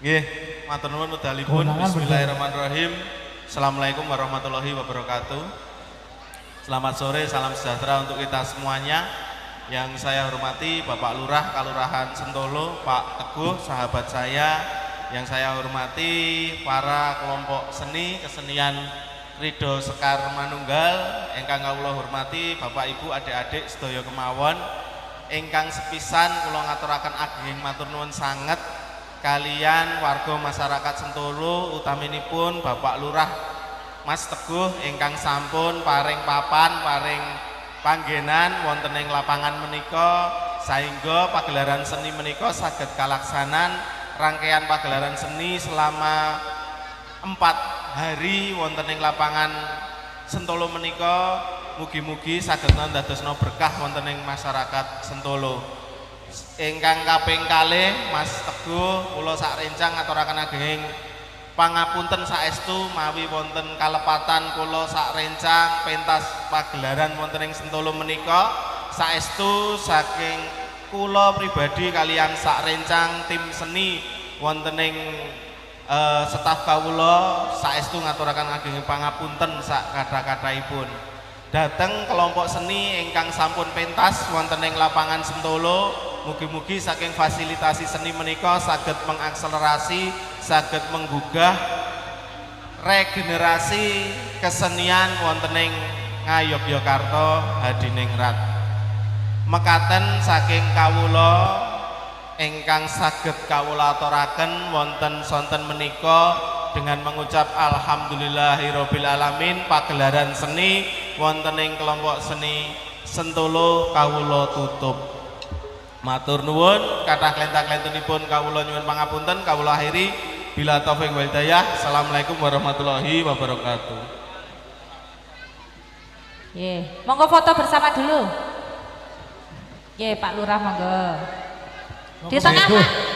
Nggih, matur nuwun medalipun. Bismillahirrahmanirrahim. Assalamualaikum warahmatullahi wabarakatuh. Selamat sore, salam sejahtera untuk kita semuanya. Yang saya hormati Bapak Lurah Kalurahan Sentolo, Pak Teguh, sahabat saya. Yang saya hormati para kelompok seni, kesenian Rido Sekar Manunggal. Ingkang kawula hormati Bapak Ibu, adik-adik sedaya kemawon. Ingkang sepisan kula ngaturaken ageng matur nuwun sanget kalian warga masyarakat Sentolo, utaminipun Bapak Lurah Mas Teguh ingkang sampun paring papan, paring panggenan wonten ing lapangan menika sehingga pagelaran seni menika saged kalaksanan rangkaian pagelaran seni selama 4 hari wonten ing lapangan Sentolo menika mugi-mugi saged ndadosna berkah wonten ing masyarakat Sentolo. Ingkang kaping kalih Mas Teguh kula sak rencang ngaturaken ageng pangapunten saestu mawi wonten kalepatan kula sak rencang pentas pagelaran wonten ing Sentolo menika saestu saking kula pribadi kalian sak rencang tim seni wonten ing staf kawula saestu ngaturaken ageng pangapunten sak kathah-kathahipun dhateng kelompok seni ingkang sampun pentas wonten ing lapangan Sentolo. Mugi-mugi saking fasilitasi seni menika saged mengakselerasi, saged menggugah regenerasi kesenian wonten ing Ngayogyakarta Hadiningrat. Mekaten saking kawula ingkang saged kawula aturaken wonten sonten menika dengan mengucap alhamdulillahirabbil alamin pagelaran seni wonten ing kelompok seni Sentolo kawula tutup. Matur nuwun kathah klentang-klentunipun kawula nyuwun pangapunten kawula akhiri bila taufik wal hidayah. Assalamualaikum warahmatullahi wabarakatuh. Monggo foto bersama dulu. Pak Lurah monggo. Di tengah Pak.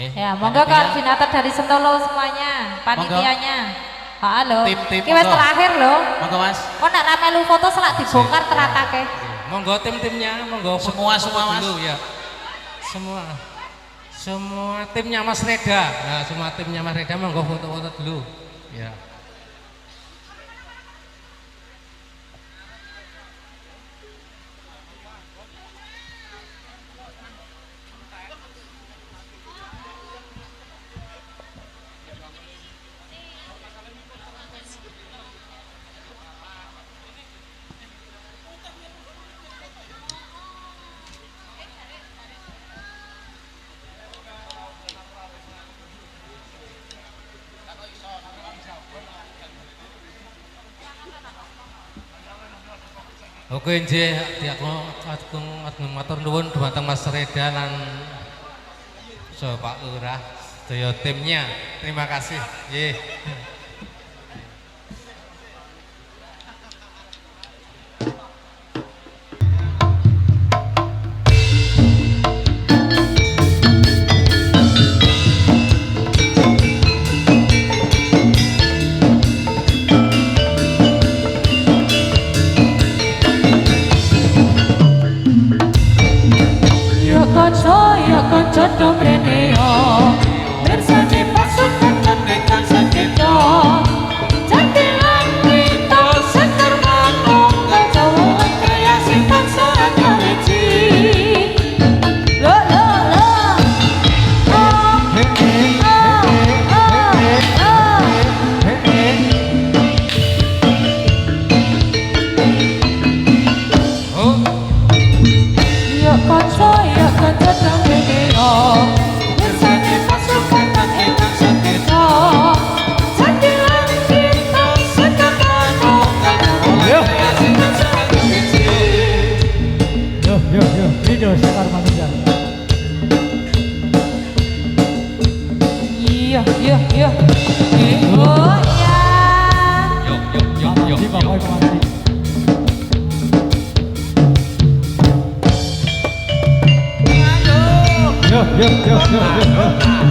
Ya, monggo koordinator dari Sentolo semuanya, panitianya. Halo. Tim-tim. Iki wis terakhir lho. Monggo Mas. Kok nek ra melu foto selak dibongkar teratake. Monggo tim-timnya, monggo semua Mas. Dulu, ya. Semua timnya Mas Reda. Nah, semua timnya Mas Reda monggo foto-foto dulu. Ya. Oke nggih, agung matur nuwun dhumateng Mas Reda lan Pak Lurah sedaya timnya. Terima kasih. Nggih. Jodoh mrene yo bersani pasukan tekan sakito jadilan kita sekar manung kacau kaya simpan saat nyaweci lo yo kanca yo kanca mrene yo bersani pasukan tekan sakito jadilan kita sekar manung kacau kaya simpan saat nyaweci Yo, Rido Sekar Manunggal. Iya. Oh ya. Di bawah kemana? Yo, yo, yo, yo, yo.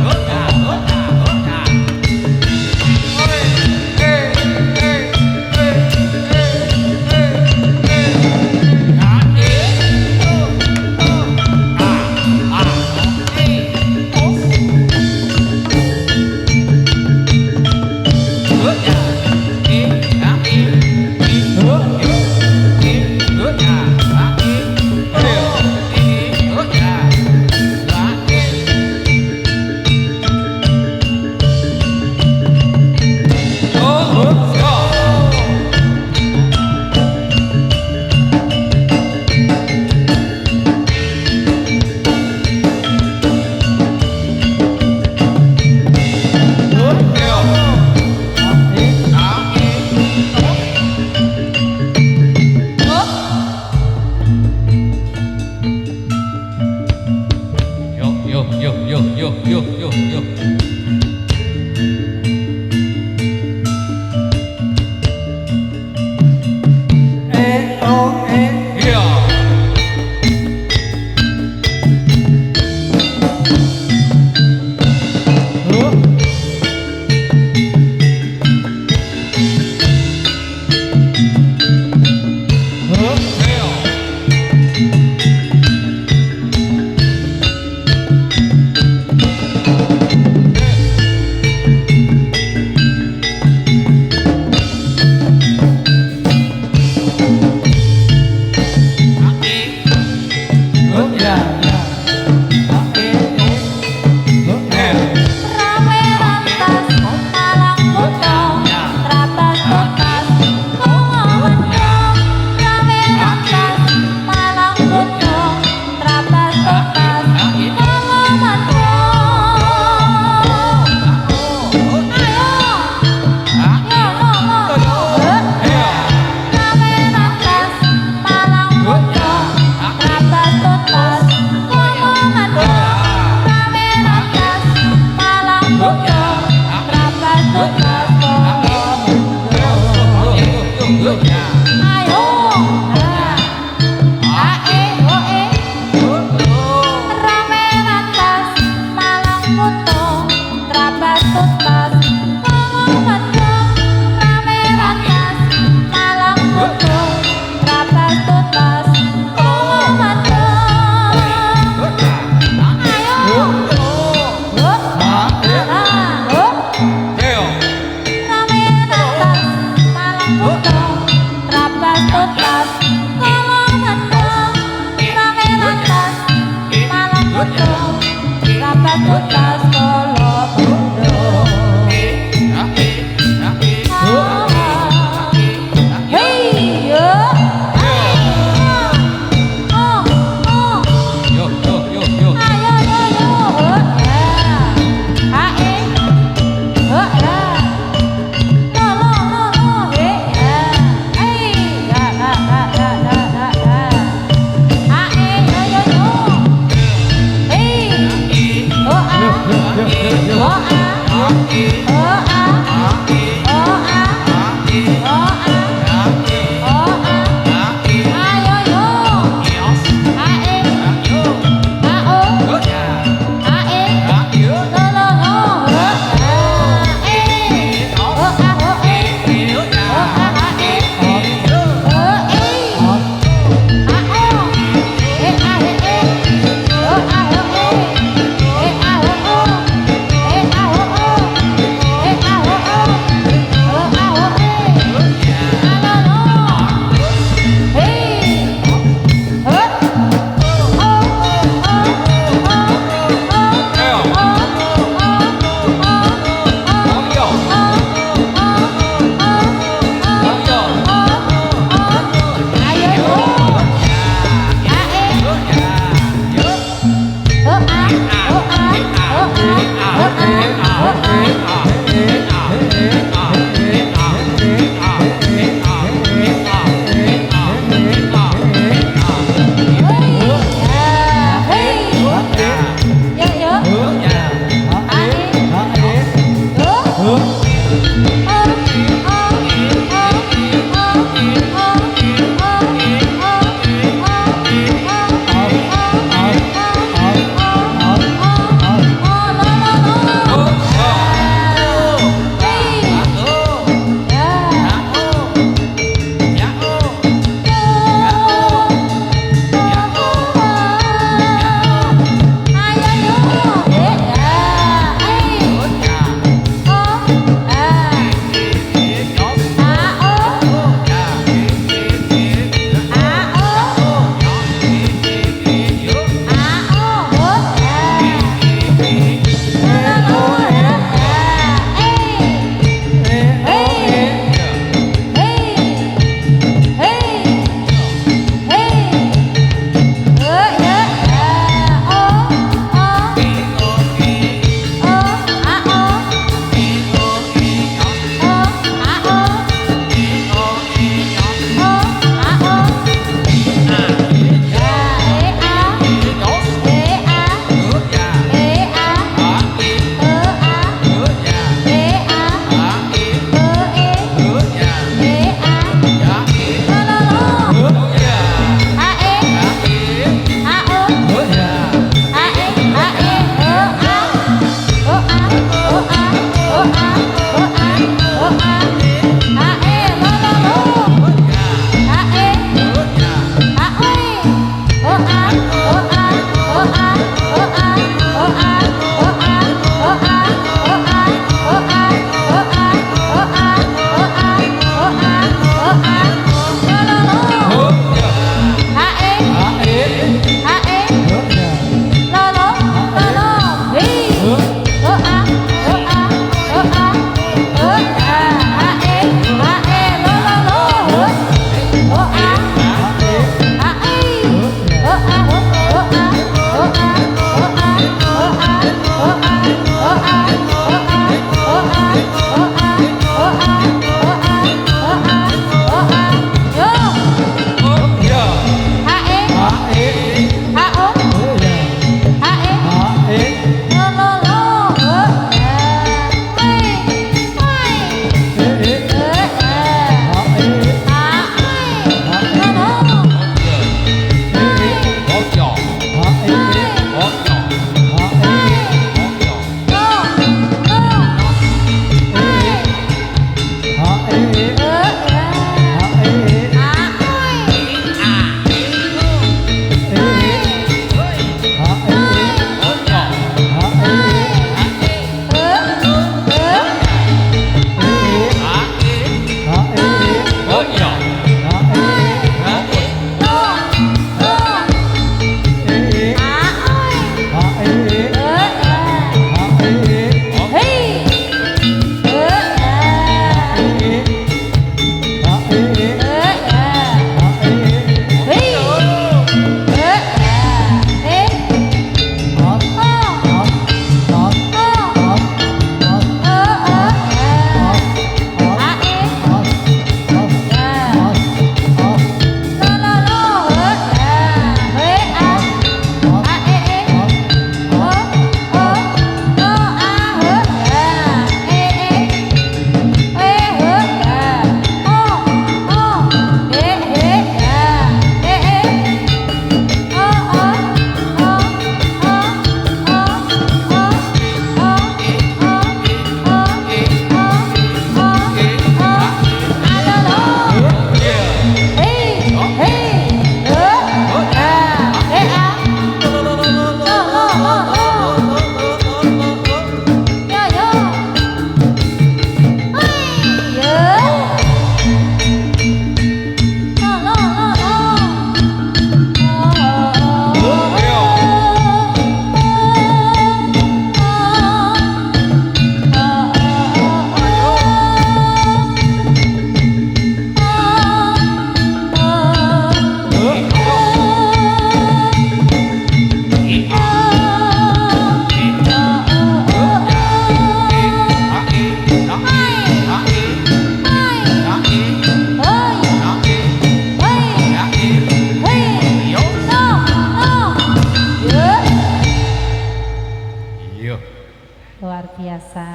Luar biasa.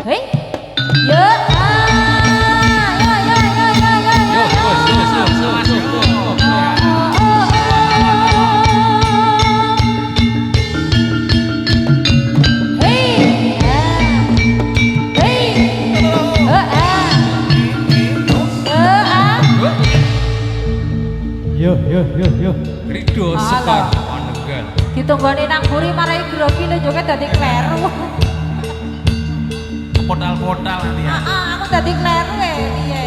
Hei, yo, Yo. Rido sekar onenggal. ditunggoni nang buri marai grogi lho joget dadi kleru. Portal-portal nanti ya. Aku dadi kleru piye.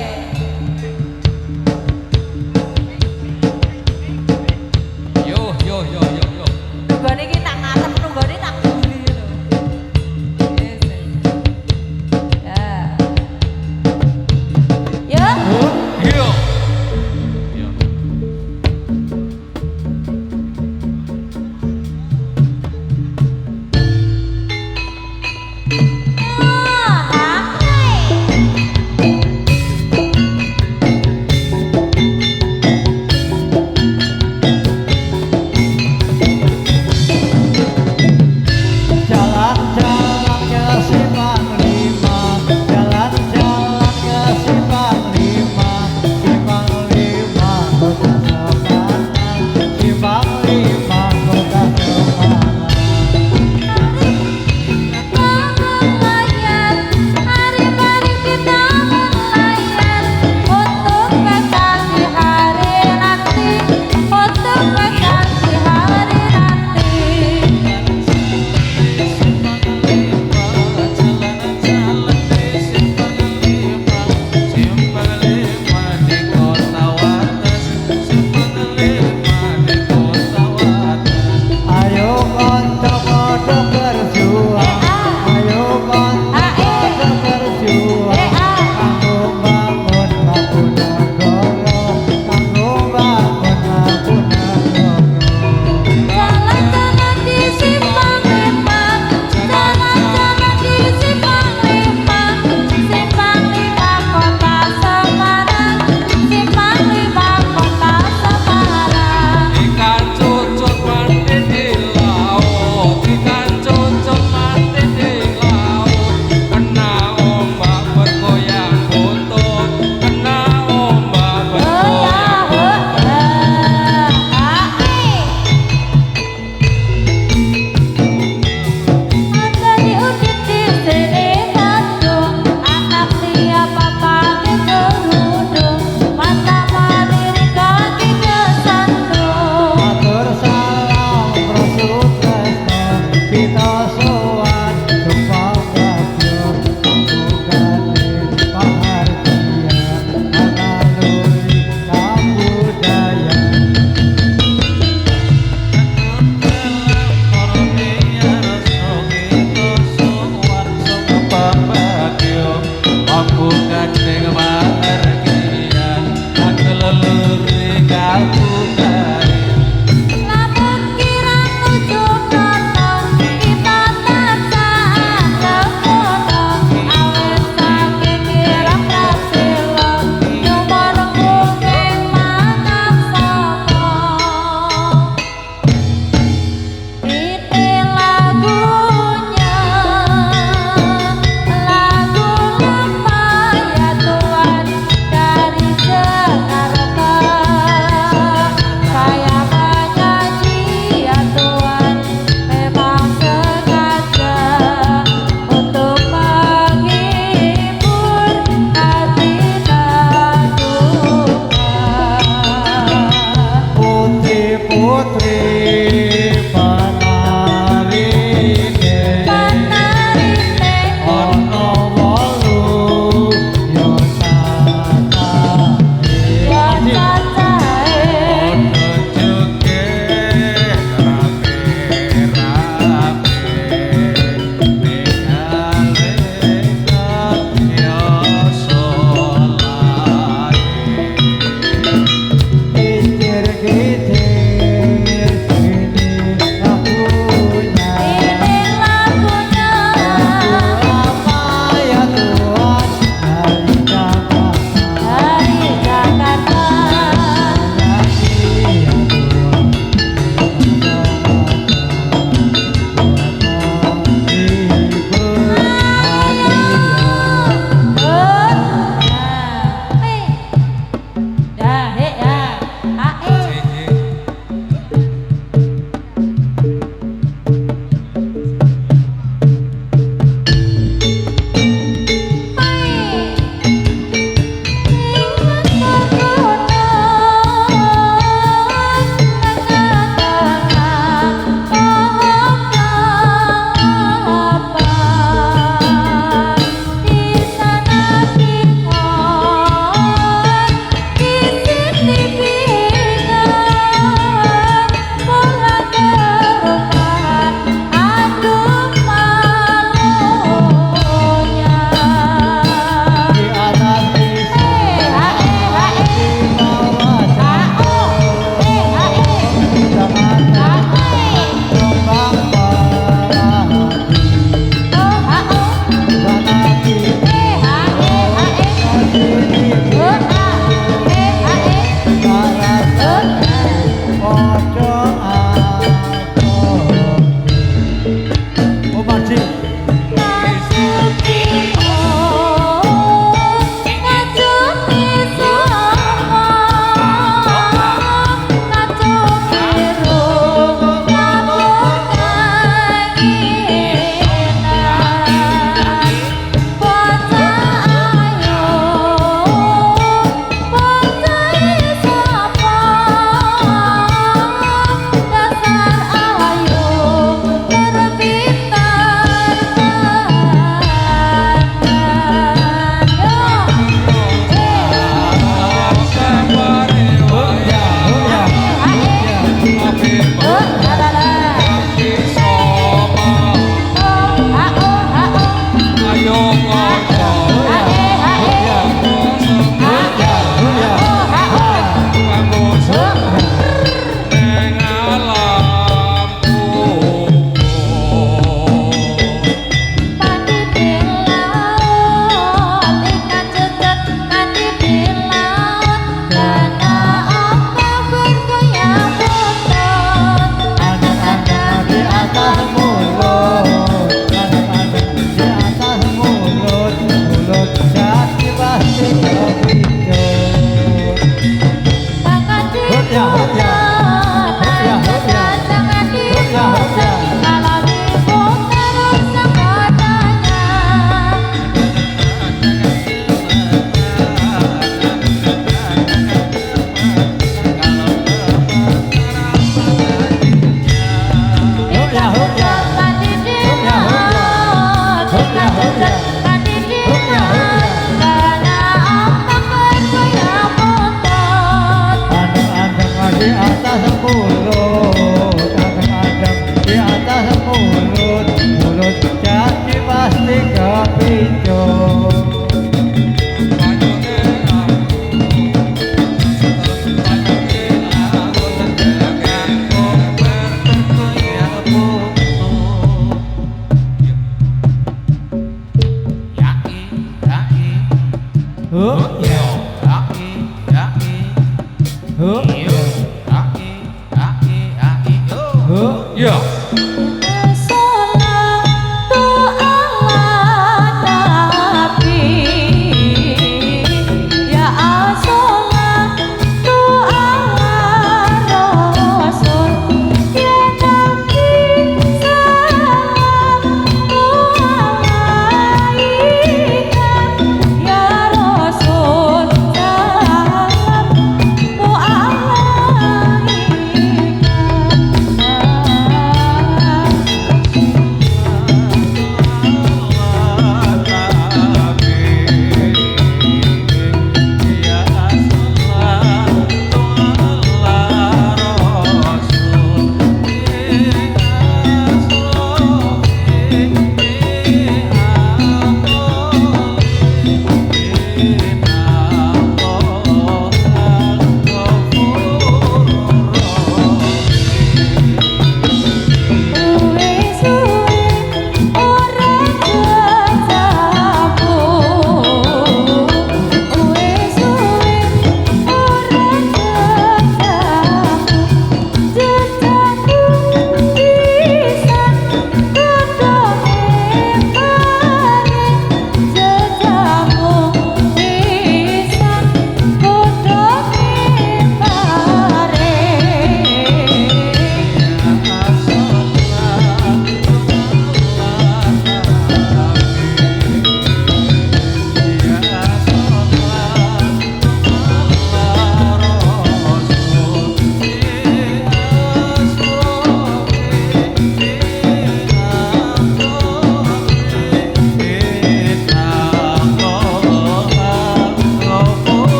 Yo. Tunggoni iki nang ngarep, tunggoni nang buri lho. Yes. Ya. Yo. Di atas mulut, adem-adem di atas mulut, mulut jadi pasti kepicut.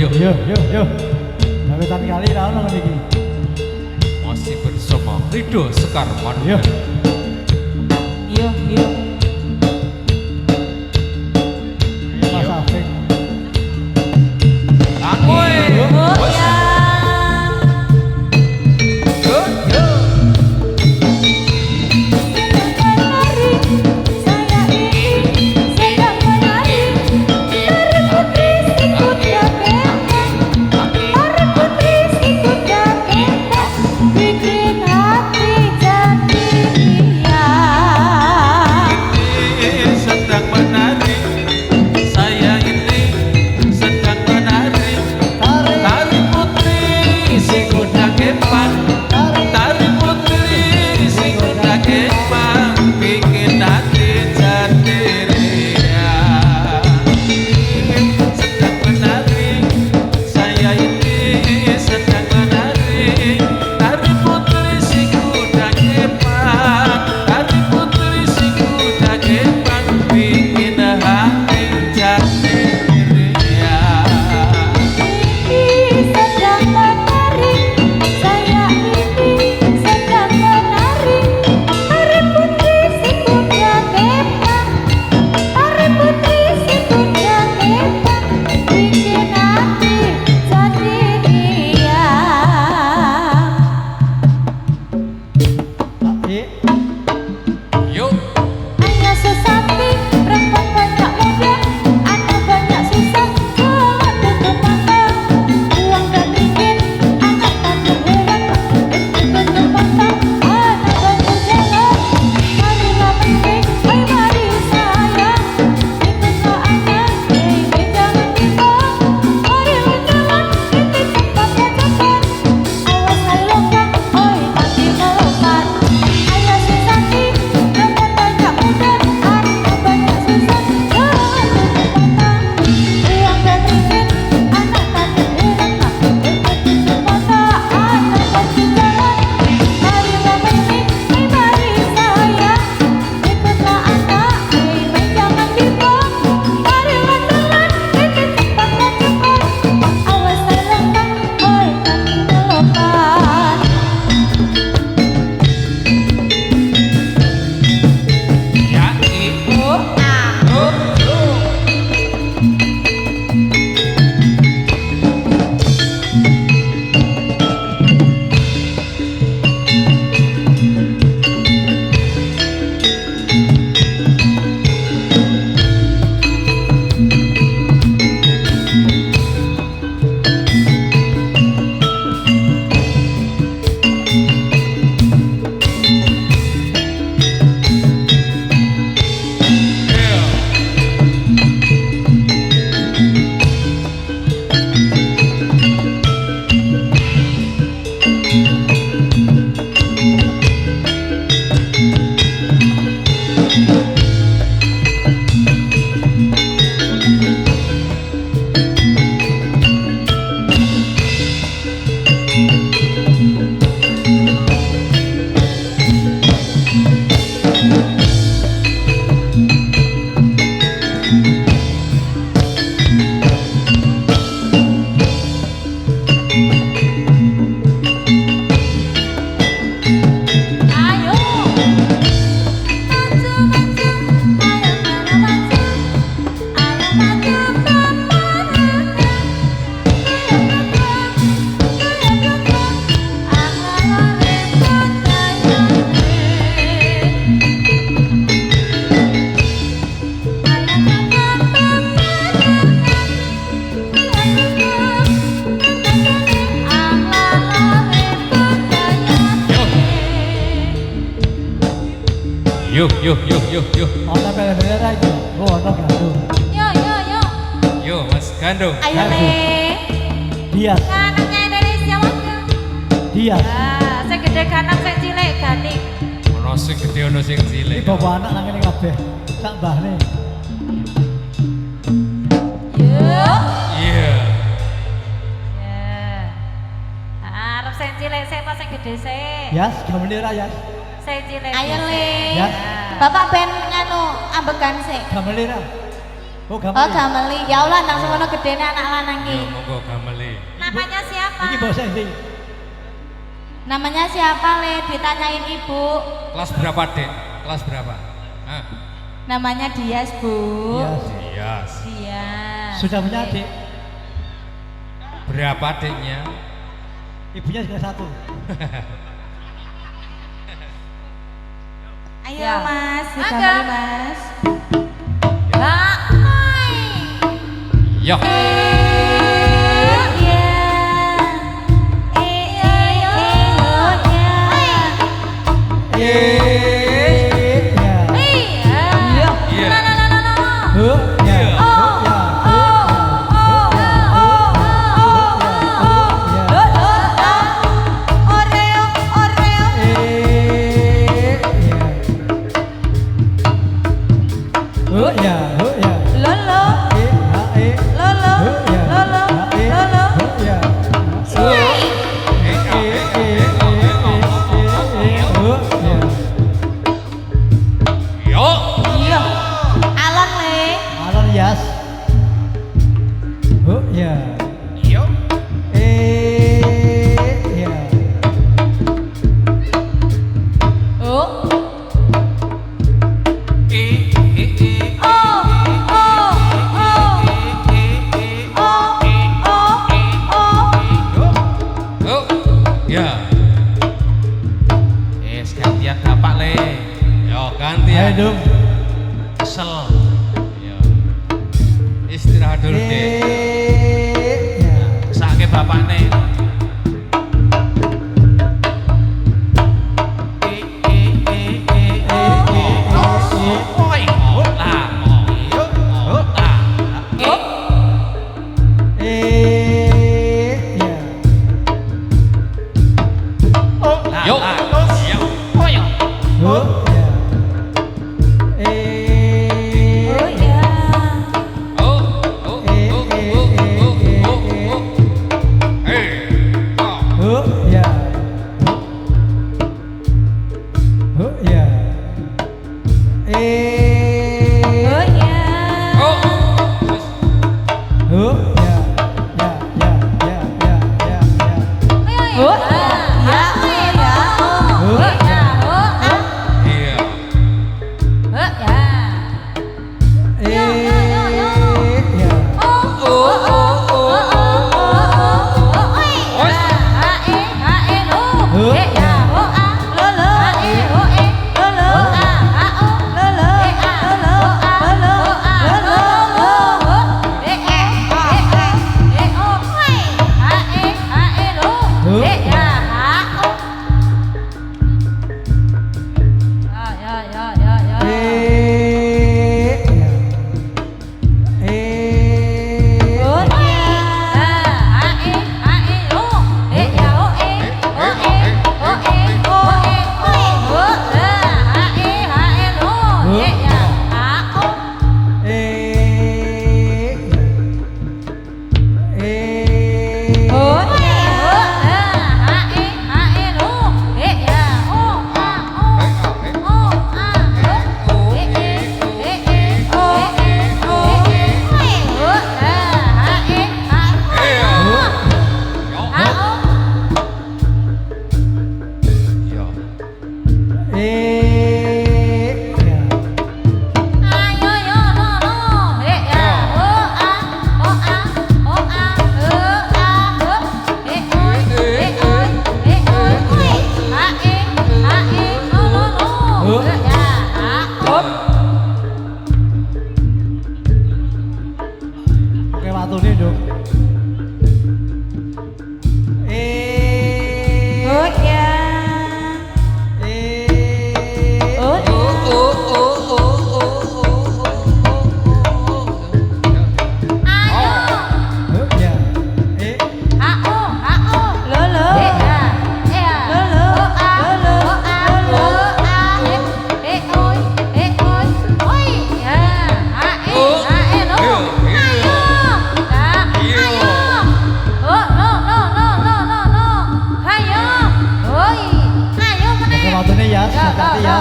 Yuk. Nawetan kali ra ono ngene iki. Masih bersama Rido Sekar Manu. Yuk. Mas Afik. Bikin hati jadi riang. Yuk. Ono bendera iki. Oh, ono gandum. Yo. Yuk, Mas Gandung. Ayo Le. Dias. Kanaknya Indonesia waktu. Dias. Ah, sing gede kanak sing cilik gani. Ono sing gede ono sing Iki cilik. bawa anak nang kene kabeh. Sak mbahne. Yo. Iya. Ya. Arep sing cilik sik apa sing gede sik? Yas, gawe bendera Yas. Sing cilik. Ayo sik. Le. Ya. Bapak ben nganu ambekan sik. Gawe bendera. Oh, gawe. Oh gameli. Ya Allah nang semono gedene anak lanang Yo, ki. monggo gameli. Namanya siapa? Iki basa ndi? Namanya siapa Le? Ditanyain ibu. Kelas berapa, Dek? Kelas berapa? Hah? Namanya Dias Bu. Dias. Dias. Dias. Sudah punya adik. Berapa adiknya? Ibunya juga satu. Ayo Ya. Mas, Mangga. digambar Mas. Lah, hai. Yo. Iya. Iya. La la la la la. Huh, ya. Huh, ya. Huh, ya. Huh, ya. Lolo, lolo, lolo, lolo. Yo. Iya. Alon Le. Alon Yas. Oh ya. Yo. Ya. Oh. Yo. Ya. Gantian Bapak Le. Yo, gantian. Ayo dong. Kesel. Yo. Istirahat dulu, Dek. Ya. Sakake Bapak Ne. Yo. Yo. Oh ya. Oh. Hey. Oh. Oh ya. Oh ya. Oh. Oh ya. Ya. Oh. Ya. Oh. Iya. Ya. hati-hati ya.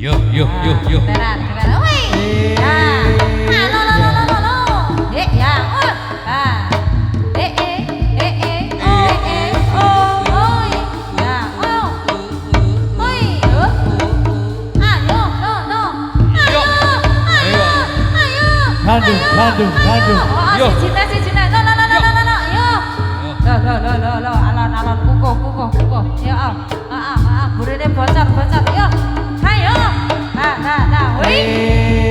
Yo. Beran. Woi. Nah. Lo. Ya. Ngandung. Yo. Si Cina. No. Yo. Lo. Alon. Kukuh. Yo. Burine bocor. Yo. Ayo. Nah. Woi.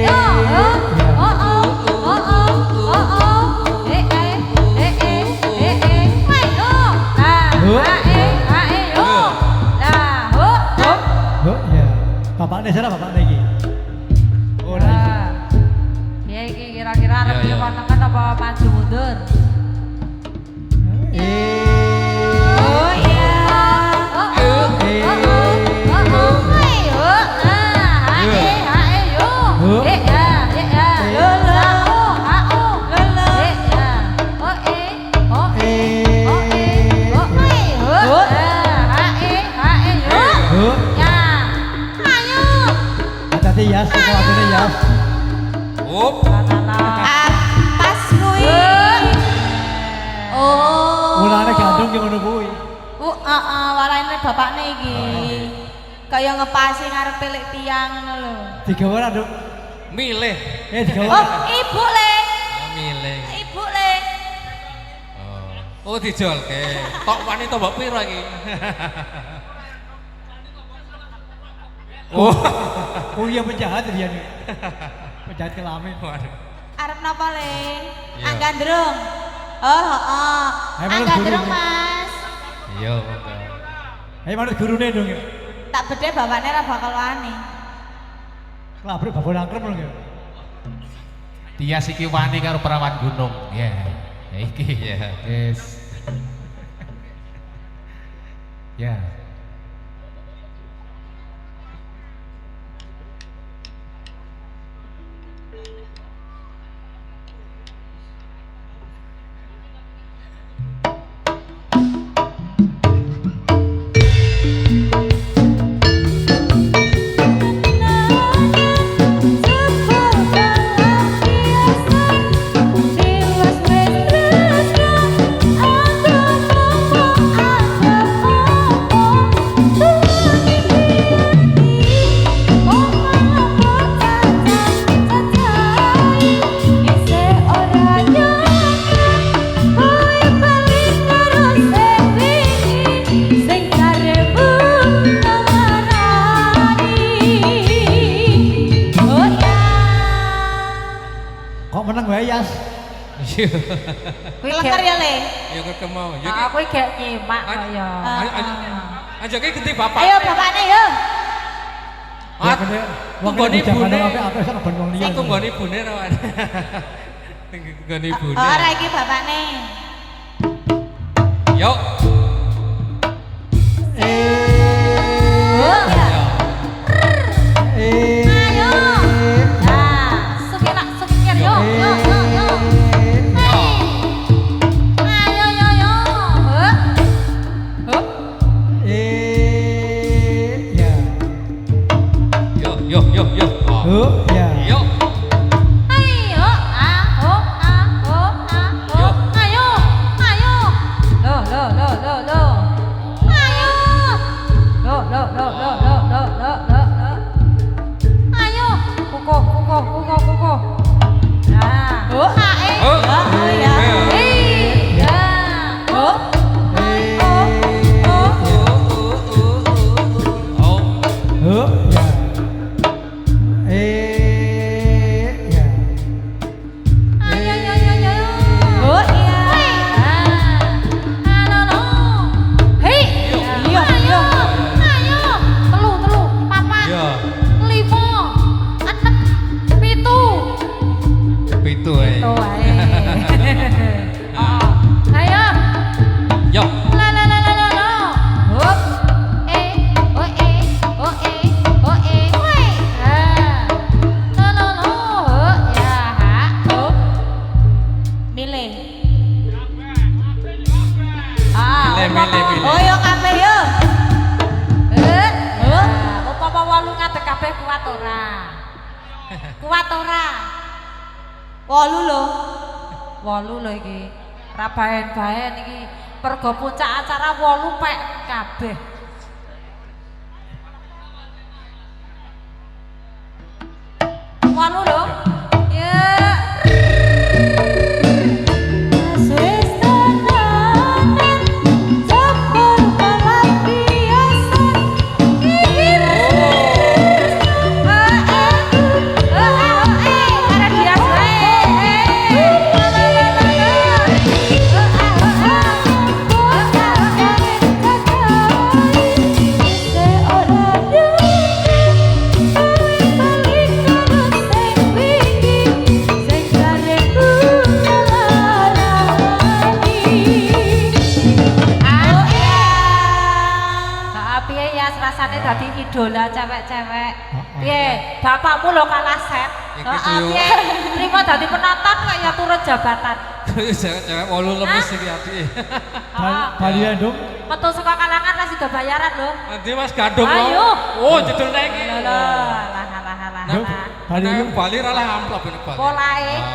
Yo. Oh. Ya. Bapaknya sana bapaknya iki. Oh, nah. Ya iki kira-kira arep Ya. dikonengan apa maju mundur? Oh iya. Hati-hati ya, sekolahnya ya. Up. Pas kuwi. Oh. Mulane gandung yang ngono kuwi. Warane bapakne iki. Kaya ngepasi ngarep pelik tiang ngono lho. Digawe ora, Nduk? Milih. Digawe. Oh, ibu le. Milih. Ibu le. Oh dijolke. Tok wanita mbok piro iki? Oh iya penjahat dia nih. Penjahat kelamin. Waduh. Arep napa le? Iya. Anggandrung. Oh, heeh. Emang Anggandrung, guru. Mas. Iya, monggo. Ayo manut gurune dong ya. Tak bedhe bapakne ra bakal wani. Labruk babon angkrem lho ya. Dia iki wani karo perawan gunung. Ya. Ya iki. Ya. Yes. Ya. Kok menang wae Yas? Kuwi lekar ya le. Ya kok mau. Ya Aku gak nyimak kaya. Ajake ganti bapak. Ayo bapakne yo. Ya kene wong Tunggone kene ibune. apa sak ben wong liya. Iku nggone ibune rawan. Nggone ibune. Ora iki bapakne. Yuk. Oh. Ayo. Nah, sukir yo. Hey. Ayo yo. Hup. Ya. Yuk. Oh, ya. Yuk. Ayo. Ayo. Ayo. Lo. Ayo. Lo. Ayo. Kuku. Nah. Oh, ae. Oh ya. Ya. Oh. Oh. Oh, ya. ora? Kuat ora? 8 lho. 8 lho iki. Ra baen-baen iki. Pergo puncak acara 8 pek kabeh. Walu lho. Ya. Dadi idola cewek-cewek. Piye? Bapakmu lho kalah set. Heeh, piye? Trimo dadi penonton kok ya turun jabatan. Cewek-cewek 8 lemes iki apike. Bali ya, Dong. Metu saka kalangan ra sida bayaran lho. Nanti Mas Gandum kok. Ayo. Oh, jedul nek iki. Lho, Dong, Bali Nek ya. Bali ra lah amplop ini Bali. Polae. Oh.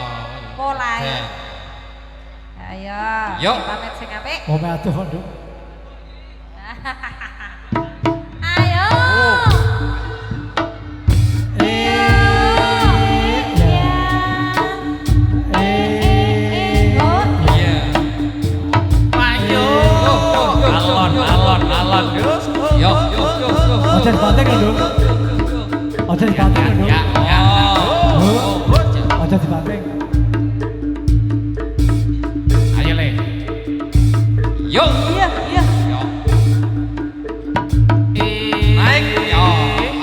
Polae. Ayo. Yuk. Pamit sing apik. Mau atuh, Dong. Ayo. Iya. Ayo. Alon. Yo. Ojo dibanting lho, Dong. Ojo dibanting lho, Dong. Ya. Ojo dibanting. Ayo le. Yo. Iya. Yo. Naik. Yo.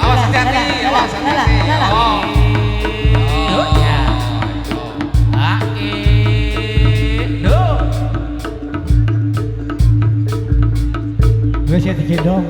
Awas hati-hati. Awas hati-hati. Oh. Yo. Ya. Wes ya digendong.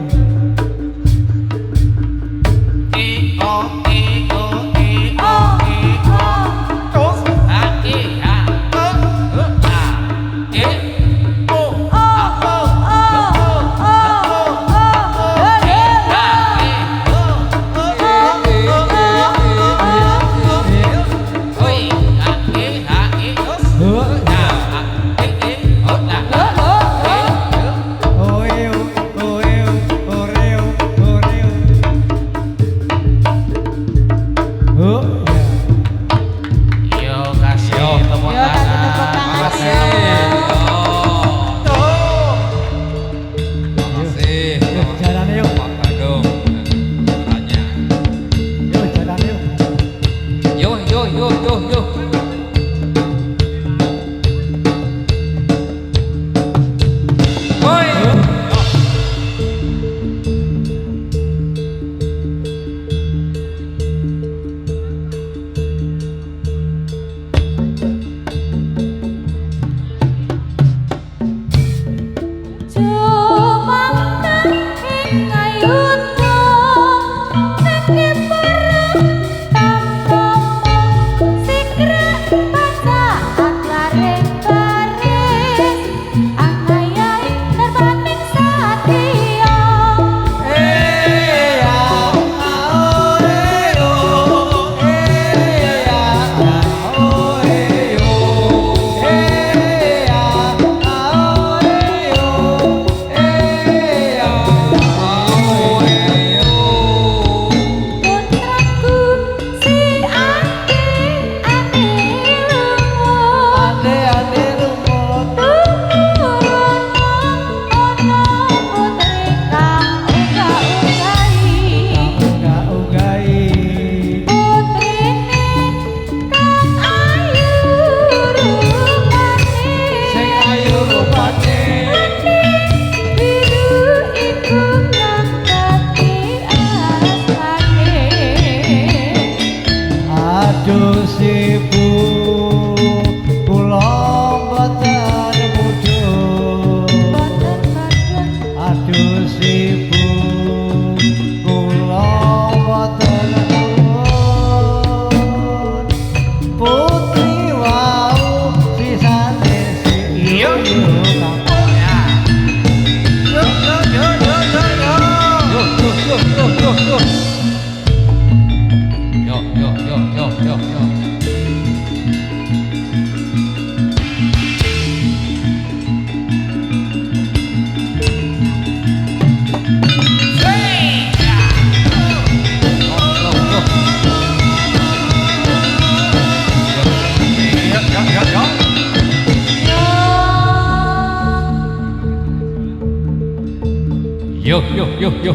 Yo yo yo yo.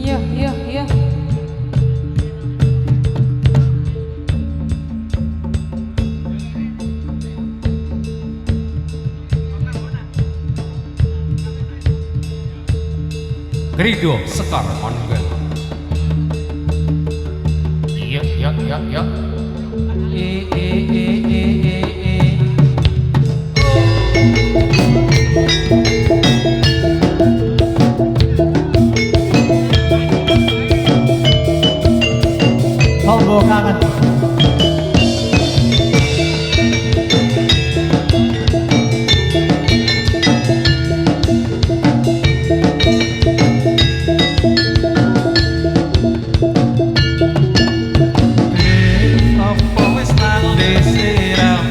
Iya, iya, iya. Grido Sekar Manunggal. Yo yo yo yo. Tonggo kangen. Apa wis nang siramu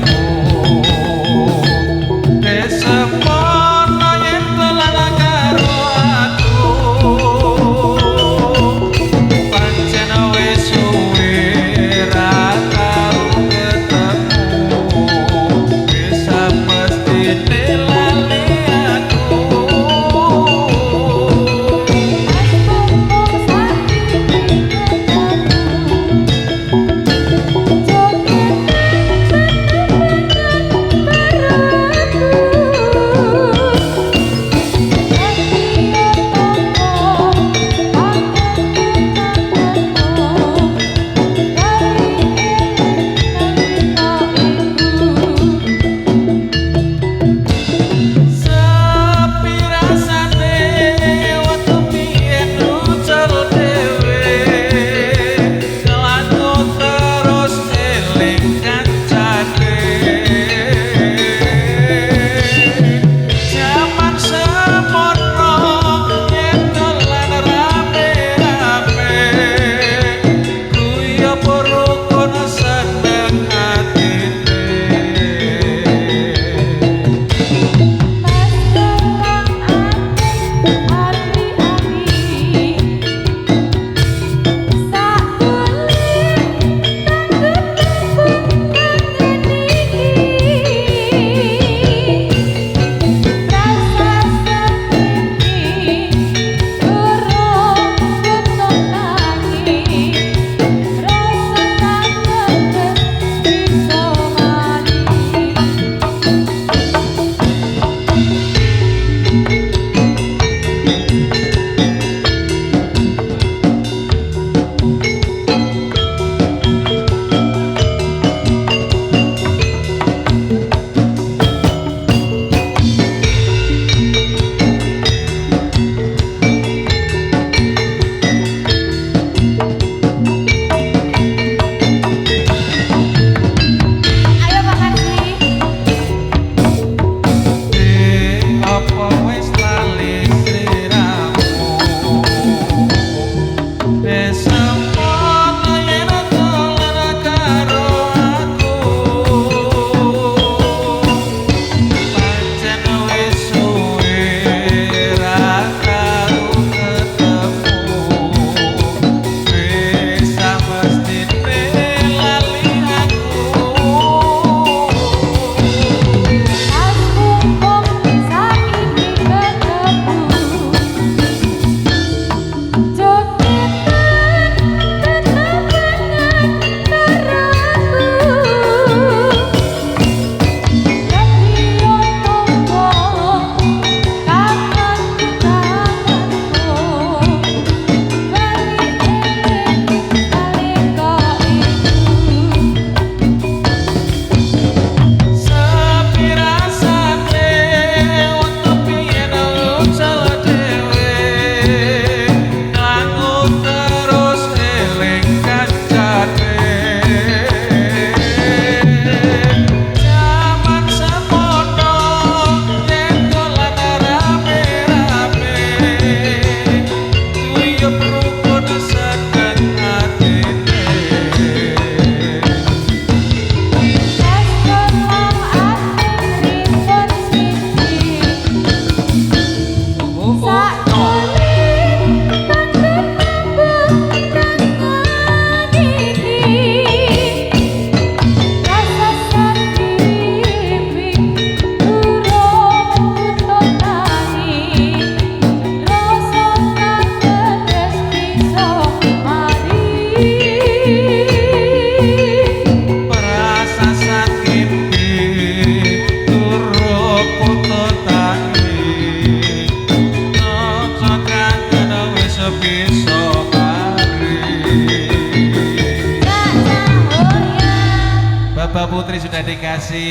dedikasi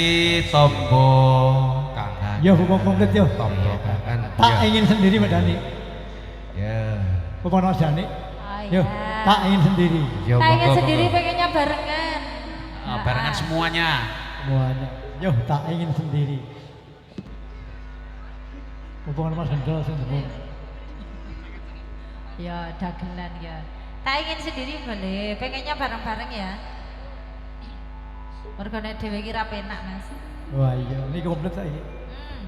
tombo kangen. Yo bukan komplit yo. Tombo kangen. Tak ingin sendiri Mbak Dani. Ya. Bukan Mas Dani. Oh, Yo, iya. tak ingin sendiri. Yo, Tak ingin monggo, sendiri monggo. pengennya barengan. Barengan Ah. semuanya. Semuanya. Yo, tak ingin sendiri. Bukan Mas Hendro sendiri. Ya dagelan ya. Tak ingin sendiri boleh, pengennya bareng-bareng ya. Mergane dhewe iki ra penak, Mas. Wah iya, ini komplit lagi. Hmm.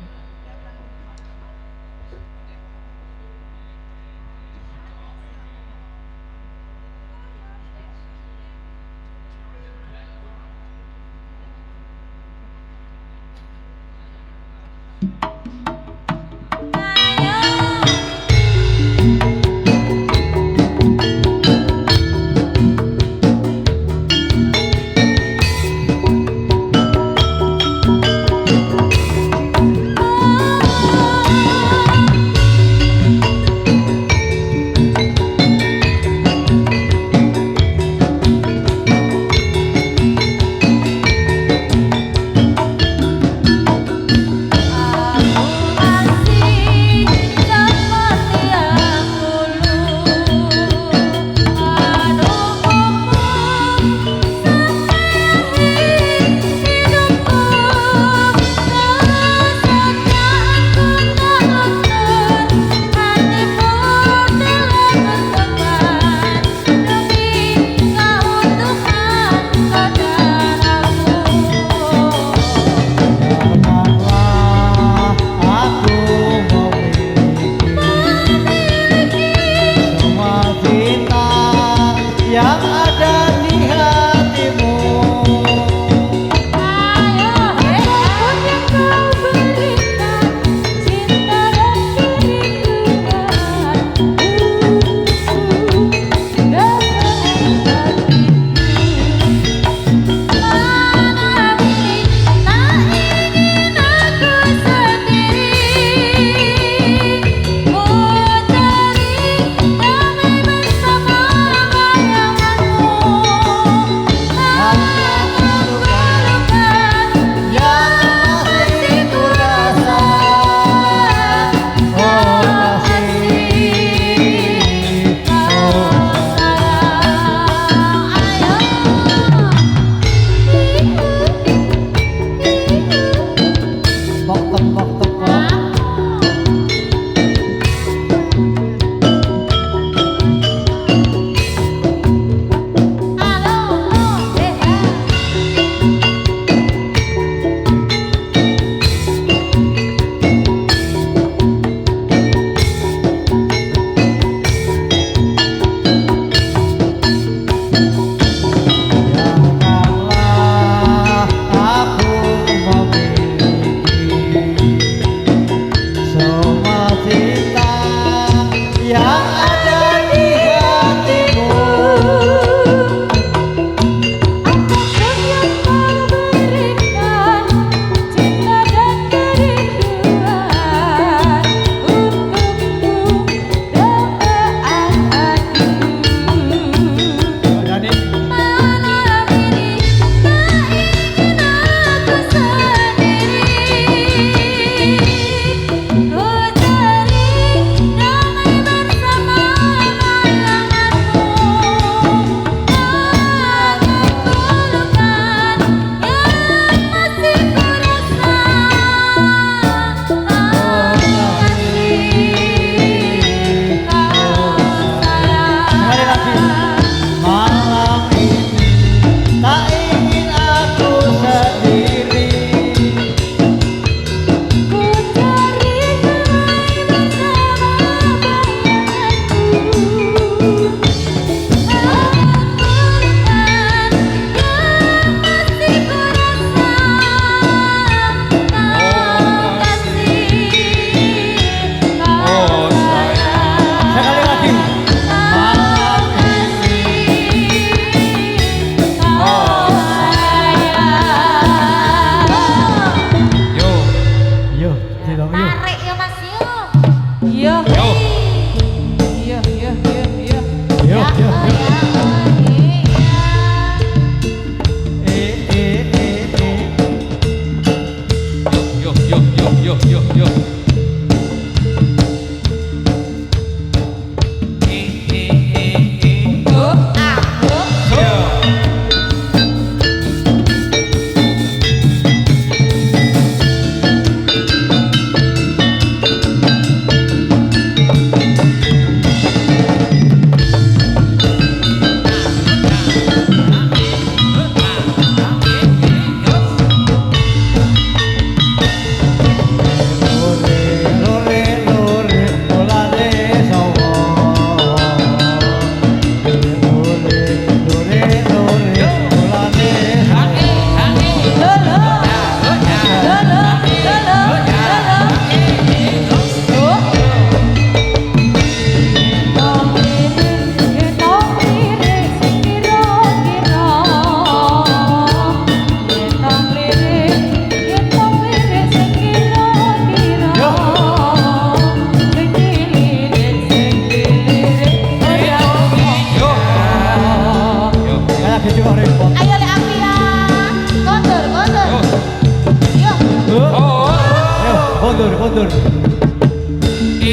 Oh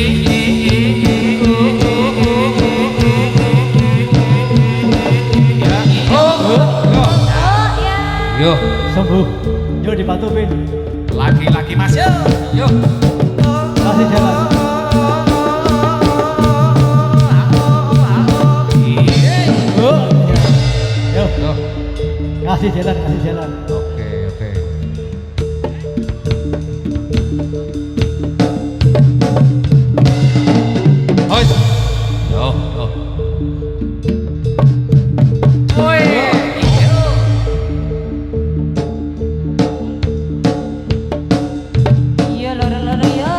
ya. Yo, Sembuh. Yuk dipantupin. Lagi-lagi Mas. yo. Kasih jalan. Yuk. Yuk. Yo. Kasih jalan, kasih jalan. Oke, oke. Hoi. Yo, yo. Woi. Iya loro-loro yo.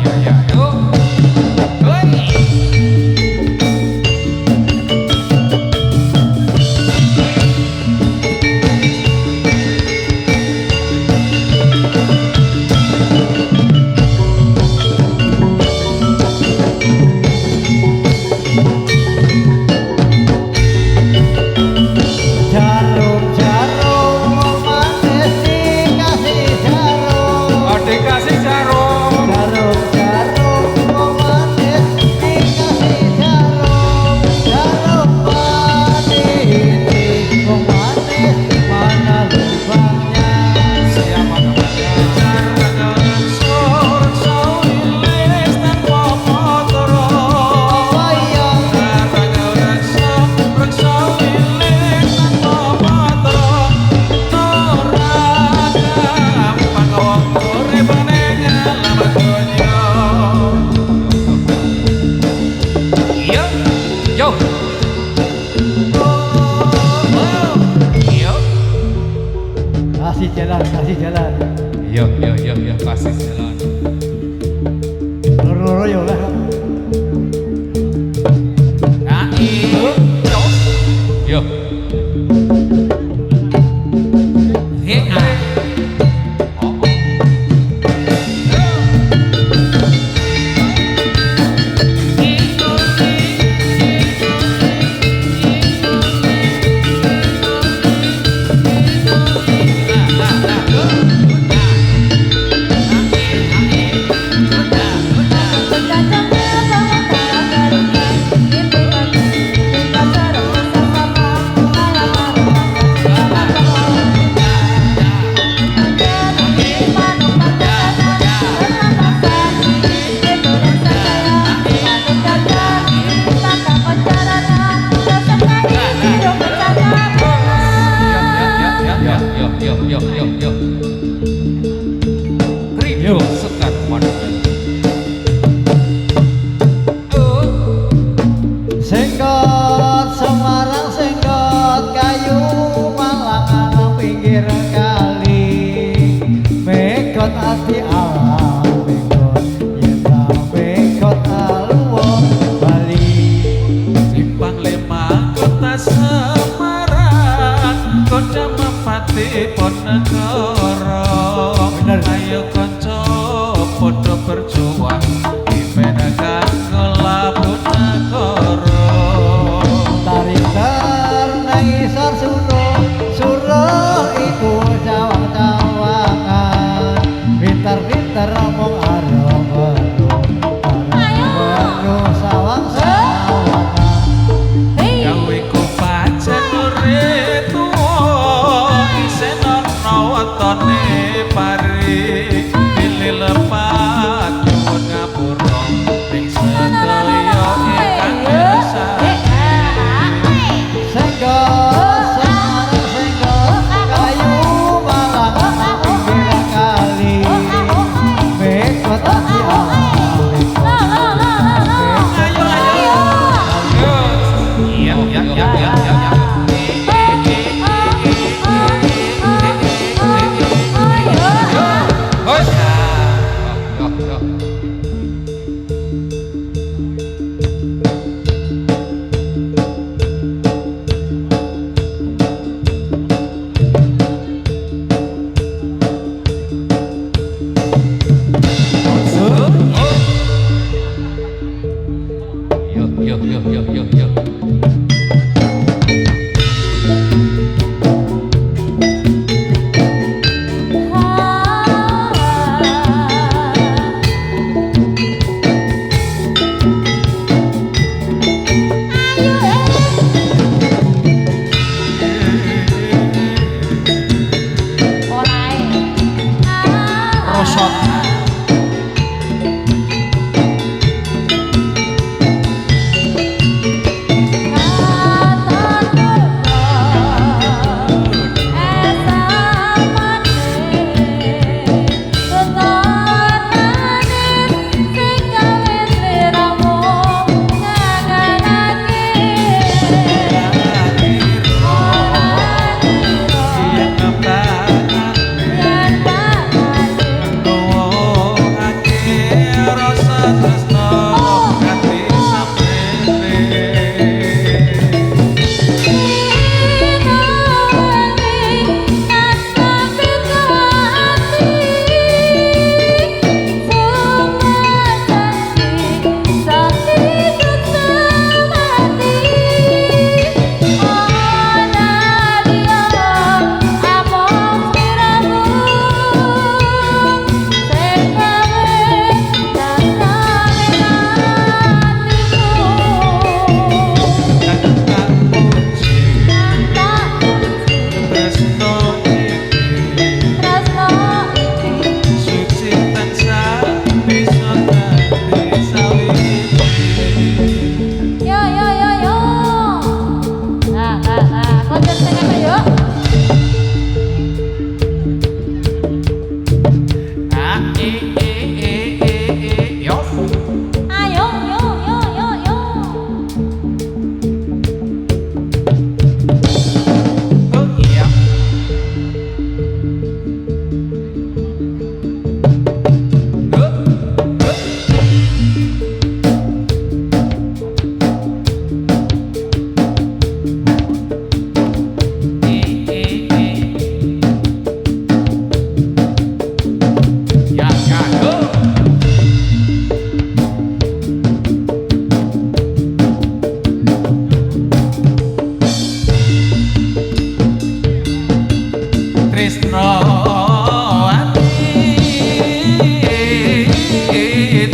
Ya, ya, yo. Hoi.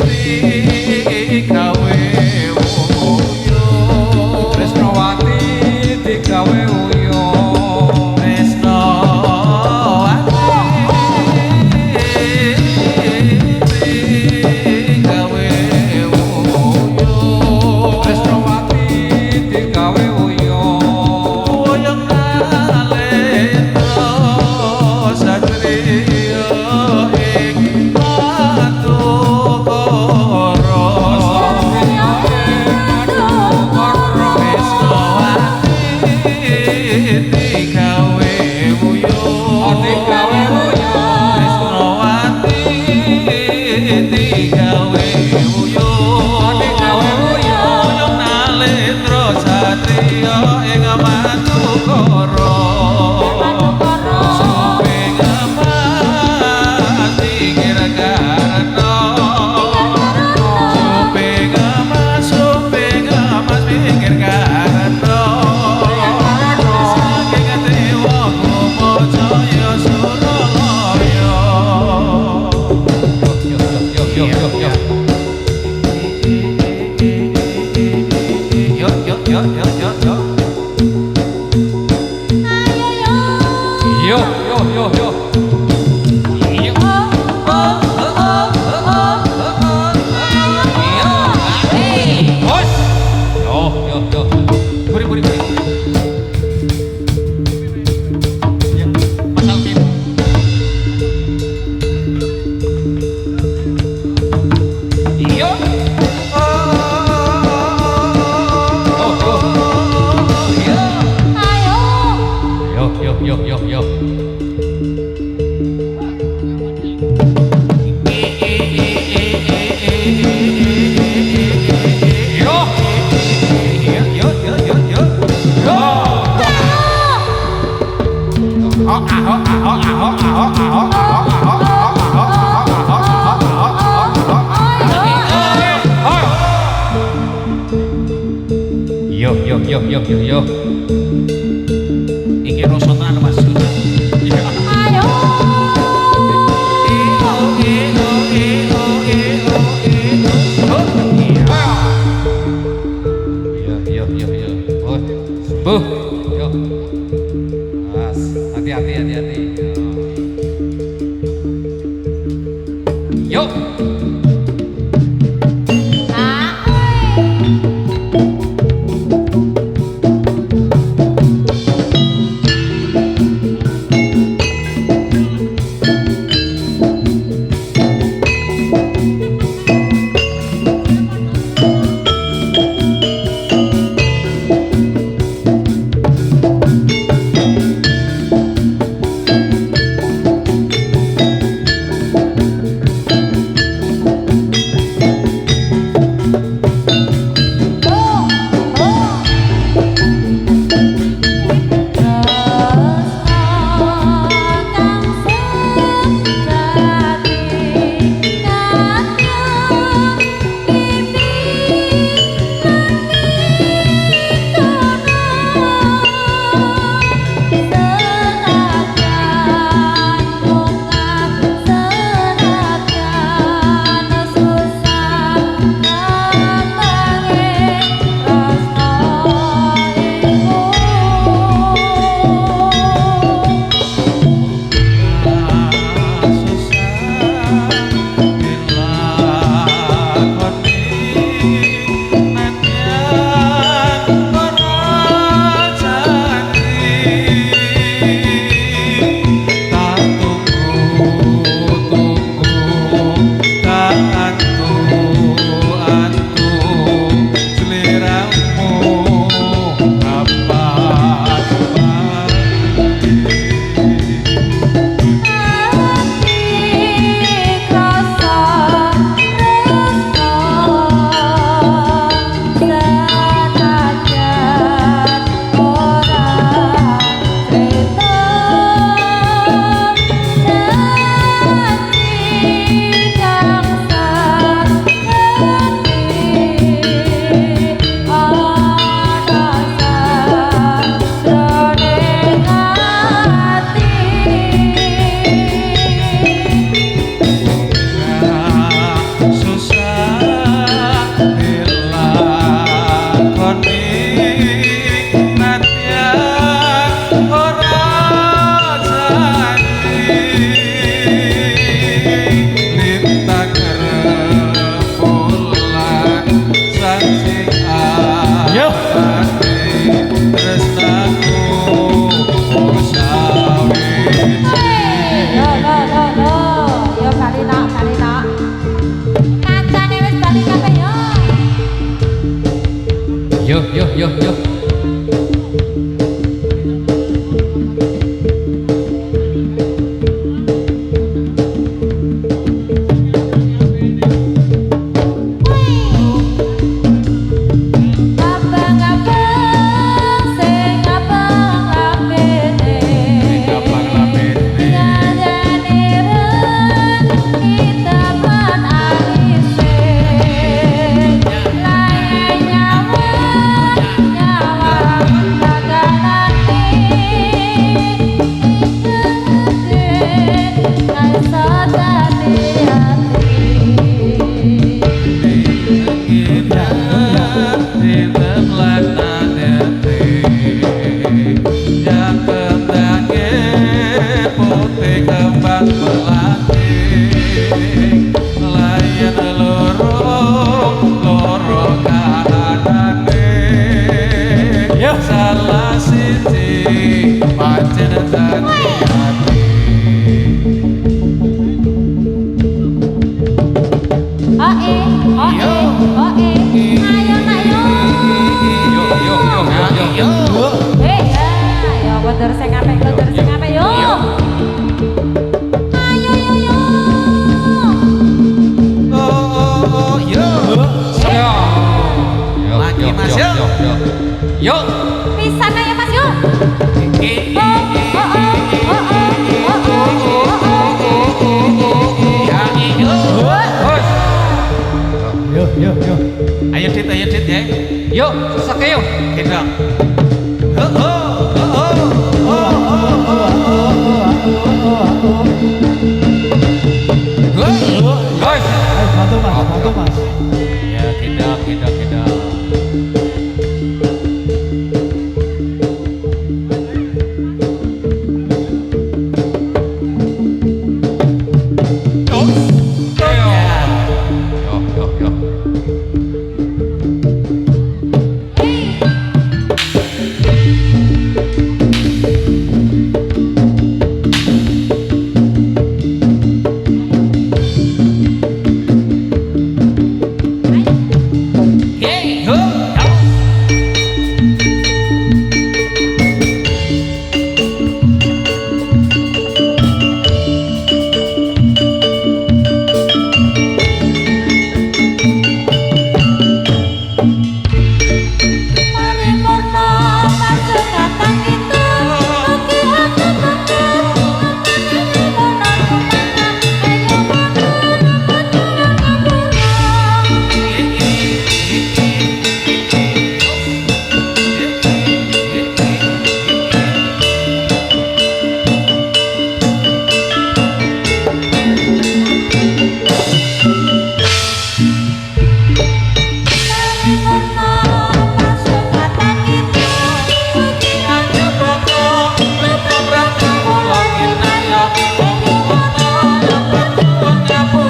digawe uyo Tresnawati digawe uyo Tresnawati digawe uyo Tresnawati digawe uyo Uyung nalendra satriya ing Matukara digawe uyo digawe uyo Tresnawati digawe uyo digawe uyo Uyung nalendra satriya ing Matukara suping mati kira-kira suping mas pikir karena saking dewa kumajaya Suralaya Yo. Iki rasa tenan Mas. Ayo. Yo. Oh. Bu. Yo. Mas, hati-hati. Yo. Yo yo yo yo. Abang-abang sing abang lambene Abang lambene ngajeni ren kita pan alise lae nyawa daganane kaisa tadi hati salah siji pancen dadi ati. Oe, ayo nak yo. Yo yo yo yo yo. Ayo kotor sing apik yo. Ayo yo. Oh yo. Yo. Lagi, Mas, yo. Yo. Pisan ayo Mas yo. Yo. Ayo dit ya. Yo, sake yo. Gendong. Guys. Bantu mas. Ya gendong. Yo yo yo. Paripurna pasukatan itu mugi aku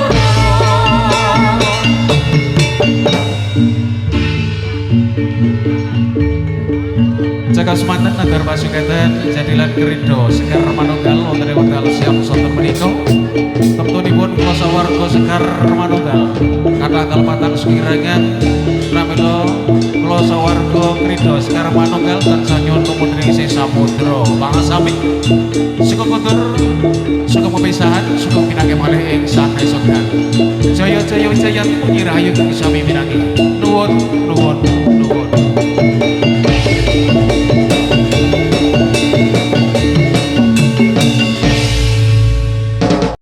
Jaga semanten agar pasukan jadilan kerido sekar manunggal wonten ing wekdal siang sonten menika temtunipun kula sawarga sekar manunggal kathah kalpatan sekirangan pramila kula sawarga kerido sekar manunggal tansah nyuwun tumundring ing samudra pangasami suka kondur suka pepisahan suka pinake malih ing sang esokan jaya jaya wijaya puji rahayu sami minangka